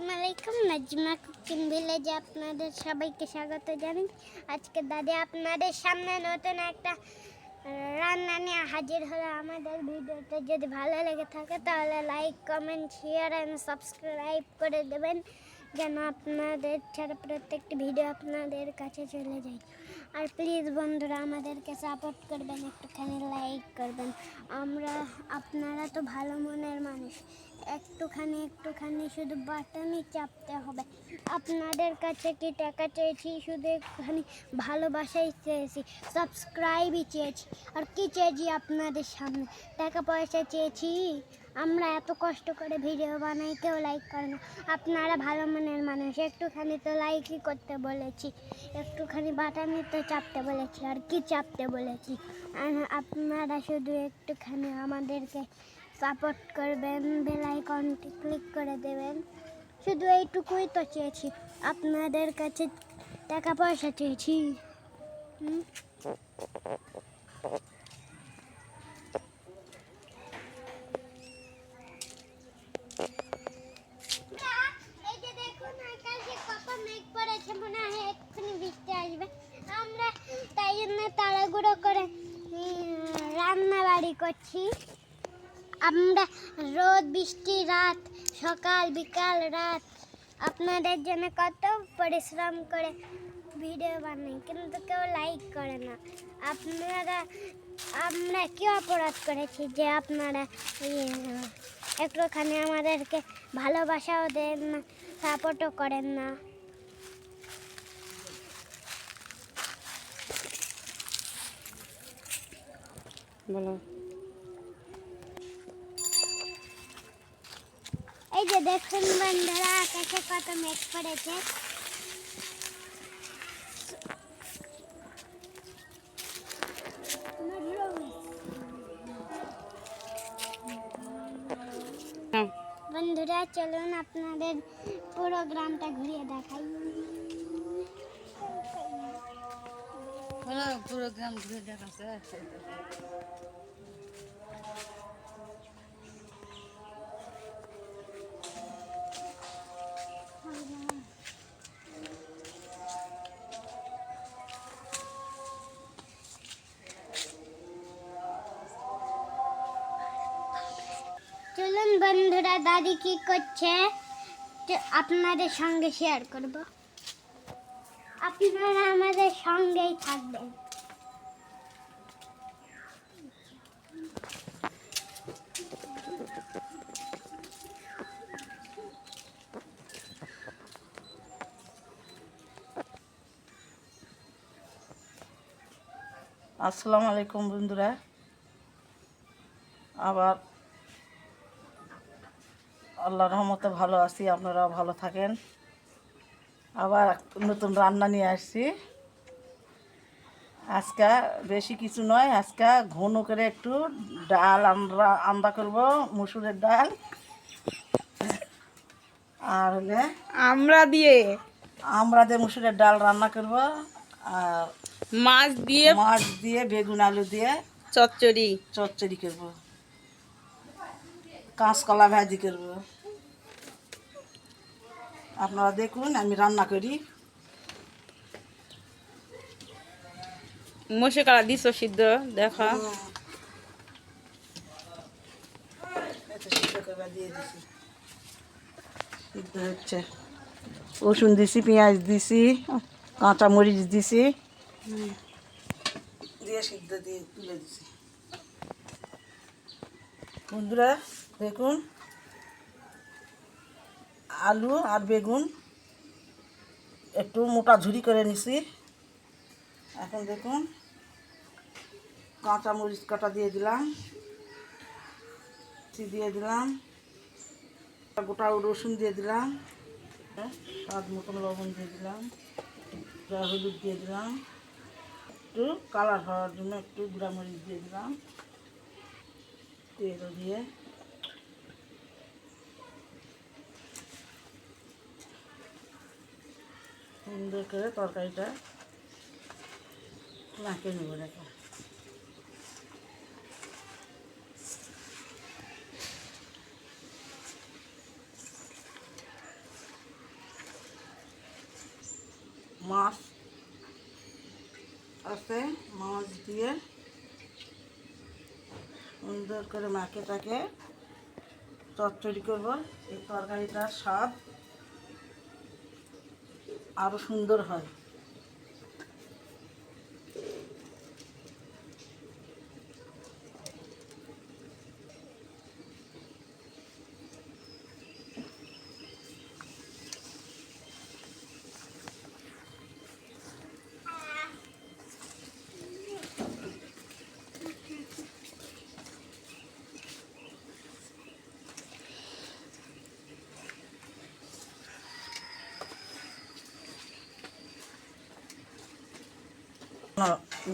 আসসালামু আলাইকুম। নাজমা কুকিং ভিলেজে আপনাদের সবাইকে স্বাগত জানাই। আজকে দাদি আপনাদের সামনে নতুন একটা রান্না নিয়ে হাজির হলো। আমাদের ভিডিওটা যদি ভালো লেগে থাকে তাহলে like, comment, share and subscribe করে দেবেন, যেন আপনাদের ছাড়া প্রত্যেকটি ভিডিও আপনাদের কাছে চলে যায়। আর প্লিজ বন্ধুরা আমাদেরকে সাপোর্ট করবেন, একটুখানি লাইক করবেন। আপনারা তো ভালো মনের মানুষ, একটুখানি শুধু বাটনই চাপতে হবে। আপনাদের কাছে কি টাকা চেয়েছি, শুধু একটুখানি ভালোবাসাই চেয়েছি, সাবস্ক্রাইবই চেয়েছি। আর কি চেয়েছি আপনাদের সামনে? টাকা পয়সা চেয়েছি? আমরা এত কষ্ট করে ভিডিও বানাই, কেউ লাইক করে না। আপনারা ভালো মনের মানুষ, একটুখানি তো লাইকই করতে বলেছি, একটুখানি বাটনই তো চাপতে বলেছি। আর কি চাপতে বলেছি? আর আপনারা শুধু একটুখানি আমাদেরকে সাপোর্ট করবেন, বেল আইকনটি ক্লিক করে দেবেন। শুধু এইটুকুই তো চেয়েছি, আপনাদের কাছে টাকা পয়সা চেয়েছি? এই যে দেখুন আকাশে কত মেঘ পড়েছে, মনে হয় এক্ষুনি বৃষ্টি আসবে। আমরা তাই জন্য তাড়াহুড়ো করে রান্না বাড়ি করছি। আমরা রোদ বৃষ্টি রাত, সকাল বিকাল রাত আপনাদের জন্য কত পরিশ্রম করে ভিডিও বানাই, কিন্তু কেউ লাইক করে না। আমরা কি অপরাধ করেছি যে আপনারা একটুখানি আমাদেরকে ভালোবাসাও দেন না, সাপোর্টও করেন না? বলো। এই যে দেখুন বন্ধুরা আকাশে কত মেঘ পড়েছে। বন্ধুরা চলুন আপনাদের পুরো গ্রামটা ঘুরিয়ে দেখাই। পুরো গ্রাম ঘুরে দেখাচ্ছে। চলুন বন্ধুরা দাদি কি করছে আপনাদের সঙ্গে শেয়ার করব। আপনারা আমাদের সঙ্গেই থাকবেন। আসসালামু আলাইকুম বন্ধুরা, আবার আল্লাহর রহমতে ভালো আছি, আপনারা ভালো থাকেন। আবার নতুন রান্না নিয়ে আসছি। আজকে বেশি কিছু নয়, আজকে ঘন করে একটু ডাল আন্দা করব, মসুরের ডাল। আর হলে আমরা দিয়ে মসুরের ডাল রান্না করব, আর মাছ দিয়ে বেগুন আলু দিয়ে চচ্চড়ি করব, কাঁচকলা ভাজি করব। আপনারা দেখুন আমি রান্না করি। মশে কালা দিছ সিদ্ধ দেখা। সিদ্ধ হচ্ছে, রসুন দিছি, পেঁয়াজ দিছি, কাঁচা মরিচ দিছি, দিয়ে সিদ্ধ দিয়ে তুলে দিছি। বন্ধুরা দেখুন, আলু আর বেগুন একটু মোটা ঝুরি করে নিছি। এখন দেখুন কাঁচা মরিচ কাটা দিয়ে দিলাম, গোটা রসুন দিয়ে দিলাম, স্বাদ মতন লবণ দিয়ে দিলাম, হলুদ দিয়ে দিলাম, একটু কালার হওয়ার জন্য একটু গুঁড়া মরিচ দিয়ে দিলাম, তেল দিয়ে সুন্দর করে তরকারিটা নাকে নেব। দেখো মাছ আছে, মাছ দিয়ে সুন্দর করে মাখিয়ে চচ্চড়ি করব। এই তরকারিটার স্বাদ আরো সুন্দর হয়।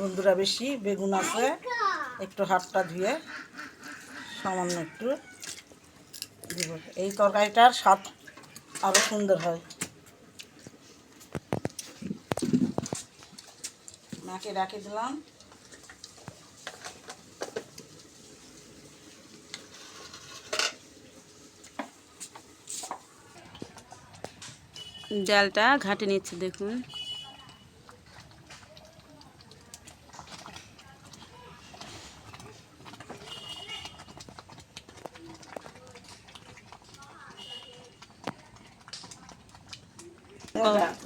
বন্ধুরা বেশি বেগুন আছে, একটু হাতটা ধুয়ে সামান্য একটু দিব। এই তরকারিটার স্বাদ আরো সুন্দর হয়। মাকে রাখে দিলাম। ডালটা ঘাটে নিচ্ছে দেখুন।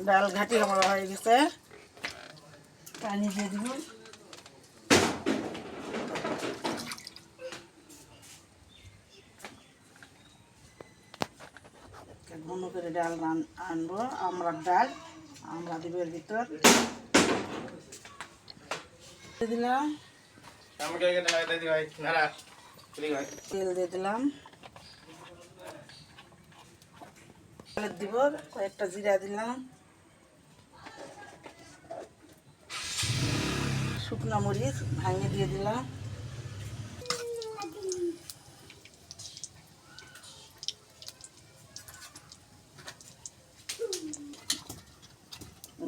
ডাল ঘাটি আমার হয়ে গেছে, পানি দিয়ে দিব। ঘন করে ডাল আনবো, আমড়ার ডাল। আমরা দিব এর ভিতর, দিলাম তেল দিয়ে দিলাম, দিব কয়েকটা জিরা দিলাম, শুকনো মরিচ ভাঙে দিয়ে দিলাম,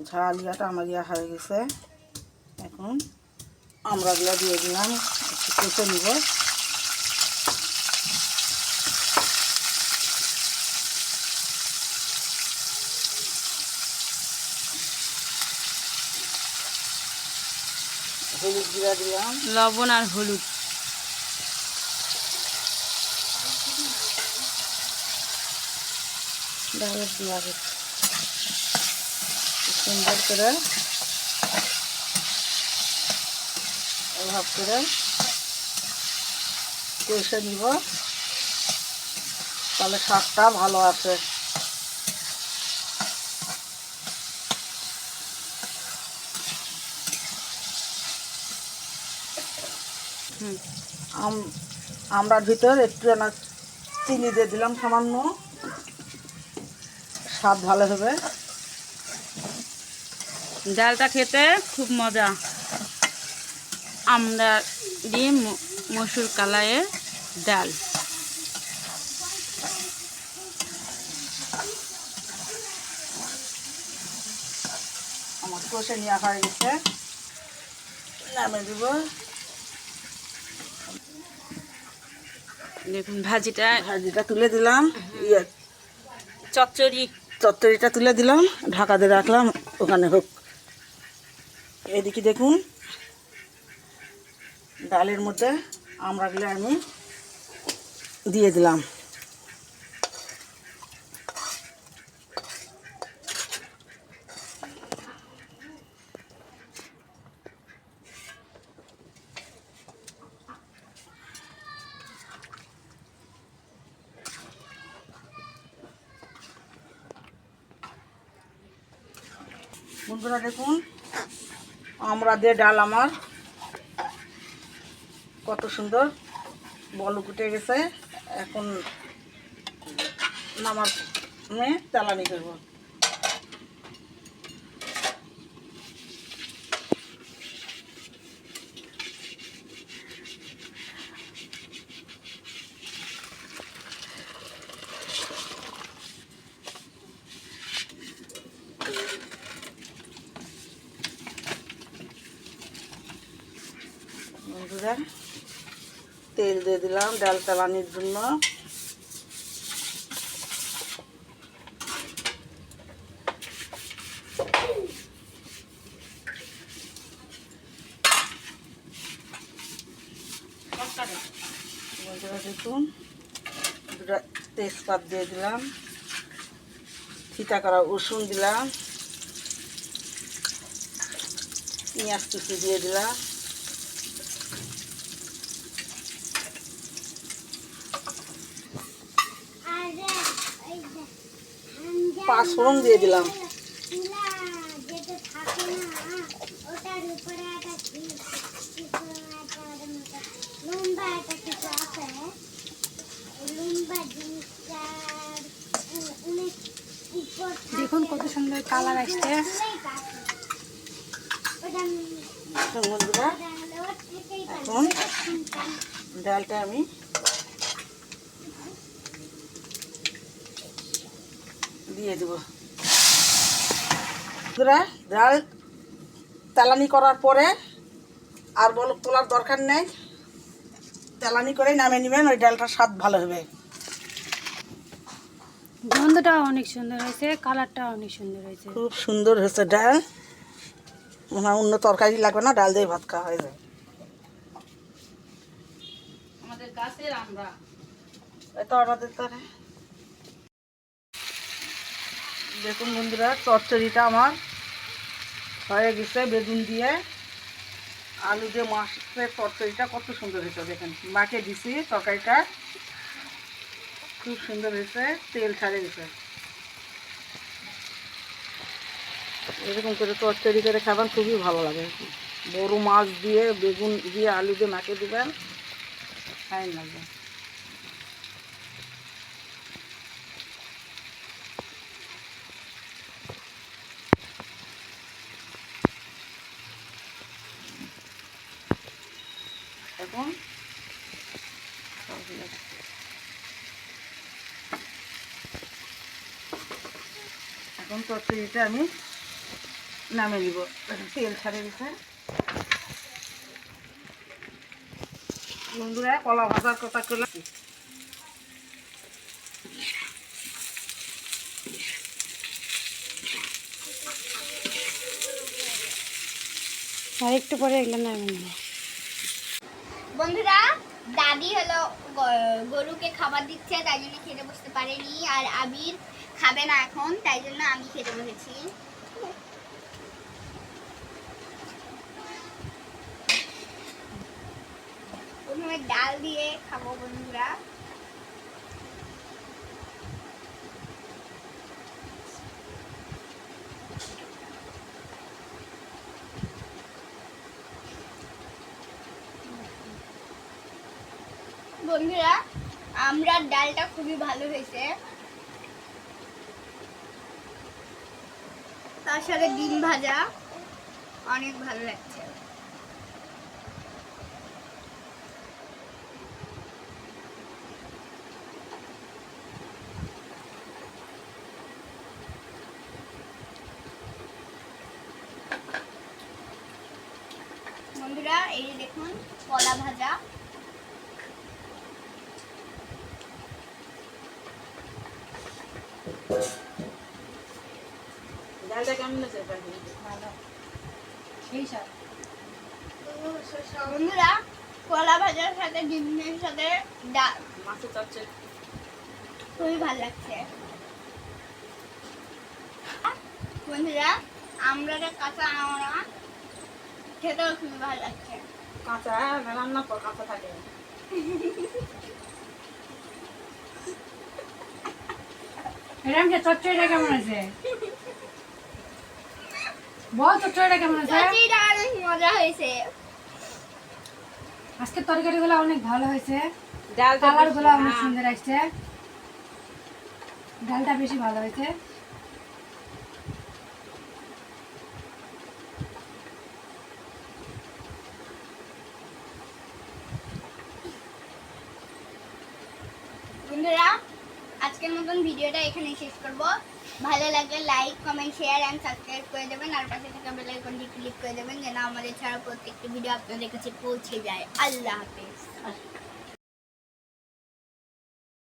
ঝাল ইয়াটা আমার ইয়া হয়ে গেছে। এখন আমরা গুলা দিয়ে দিলাম, একটু কষে নিব। হলুদ জিরা দিলাম, লবণ আর হলুদ। ডালের দিয়া সুন্দর করে অভাব করে কষে নিব, তাহলে স্বাদটা ভালো আসে। আমরার ভিতর একটু চিনি দিয়ে দিলাম সামান্য, স্বাদ ভালো হবে। ডালটা খেতে খুব মজা। আমরা দিয়ে মসুর কালাইয়ের ডাল। আমার কষে নেওয়া হয়ে গেছে, নামে দিব। দেখুন ভাজিটা তুলে দিলাম, চচ্চড়িটা তুলে দিলাম, ঢাকা দিয়ে রাখলাম, ওখানে হোক। এদিকে দেখুন ডালের মধ্যে আমড়াগুলো আমি দিয়ে দিলাম। বন্ধুরা দেখুন আমরা দিয়ে ডাল আমার কত সুন্দর বলক উঠে গেছে। এখন নামার চালানি করব। বন্ধুরা তেল দিয়ে দিলাম ডাল চালানির জন্য। নতুন, দুটো তেজপাত দিয়ে দিলাম, ছিটা করা রসুন দিলাম, পেঁয়াজ কুচি দিয়ে দিলাম, পাঁচফোড়ন দিয়ে দিলাম, যেটা থাকে না ওটার উপরে একটা লম্বা একটা কিছু আছে, লম্বা জিনিসটার অনেক উপর দেখুন কত সুন্দর কালার আসছে। বন্ধুরা এখন ডালটা আমি দিয়ে দেব। বন্ধুরা ডাল তেলানি করার পরে আর বলক তোলার দরকার নেই, তেলানি করে নামিয়ে নেবেন, ওই ডালটার স্বাদ ভালো হবে। গন্ধটাও অনেক সুন্দর হয়েছে, কালারটাও অনেক সুন্দর হয়েছে। খুব সুন্দর হয়েছে ডাল, মনে হয় অন্য তরকারি লাগবে না, ডাল দিয়ে ভাত খাওয়া হয়ে যায়। আমাদের গাছের আমরা এটা আমাদের তারে দেখুন বন্ধুরা, চচ্চড়িটা আমার হয়ে গেছে। বেগুন দিয়ে আলু দিয়ে মাছের চচ্চড়িটা কত সুন্দর হয়েছে দেখেন, মাকে দিছি তরকারিটা, খুব সুন্দর হয়েছে, তেল ছাড়ে গেছে। এরকম করে চচ্চড়ি করে খাবেন, খুবই ভালো লাগে। বড় মাছ দিয়ে বেগুন দিয়ে আলু দিয়ে মাকে দিবেন, ফাইন লাগবে। এখন এখন চচ্চড়িটা আমি নামিয়ে নিব, তেল ছাড়ে গেছে। বন্ধুরা কলা ভাজার কথা করলাম, আর একটু পরে এগুলো নামিয়ে নেব। বন্ধুরা দাদি হলো গরুকে খাবার দিচ্ছে, তাই জন্য খেতে বসতে পারেনি, আর আবির খাবে না এখন, তাই জন্য আমি খেতে বসেছি। প্রথমে ডাল দিয়ে খাবো বন্ধুরা। বন্ধুরা আমরা ডালটা খুবই ভালো হয়েছে, তার সাথে ডিম ভাজা অনেক ভালো লাগছে। বন্ধুরা এই যে দেখুন কলা ভাজা, ডালটা কেমন হয়েছে? সেই সব বন্ধুরা কলা ভাজার সাথে ডিমের সাথে ডাল মাছের চচ্চড়ি খুবই ভালো লাগছে। বন্ধুরা আমরা কাঁচা আমরা খেতেও খুবই ভালো লাগছে। কাঁচা রান্নার পর কাঁচা থাকে। এরকম যে চচ্চড়িটা কেমন আছে বল, চচ্চড়িটা কেমন আছে? চচ্চড়িটা অনেক মজা হয়েছে। আজকের তরকারিগুলো অনেক ভালো হয়েছে, ডালটা কালারগুলো অনেক সুন্দর আসছে, ডালটা বেশি ভালো হয়েছে। বন্ধুরা আজকের মতন ভিডিওটা এখানে শেষ করব। ভালো লাগলে like comment share and subscribe করে দেবেন, আর পাশে থাকা বেল আইকনটি ক্লিক করে দেবেন যেন আমাদের ছাড়া প্রত্যেকটি ভিডিও আপনাদের কাছে পৌঁছে যায়। আল্লাহ হাফেজ।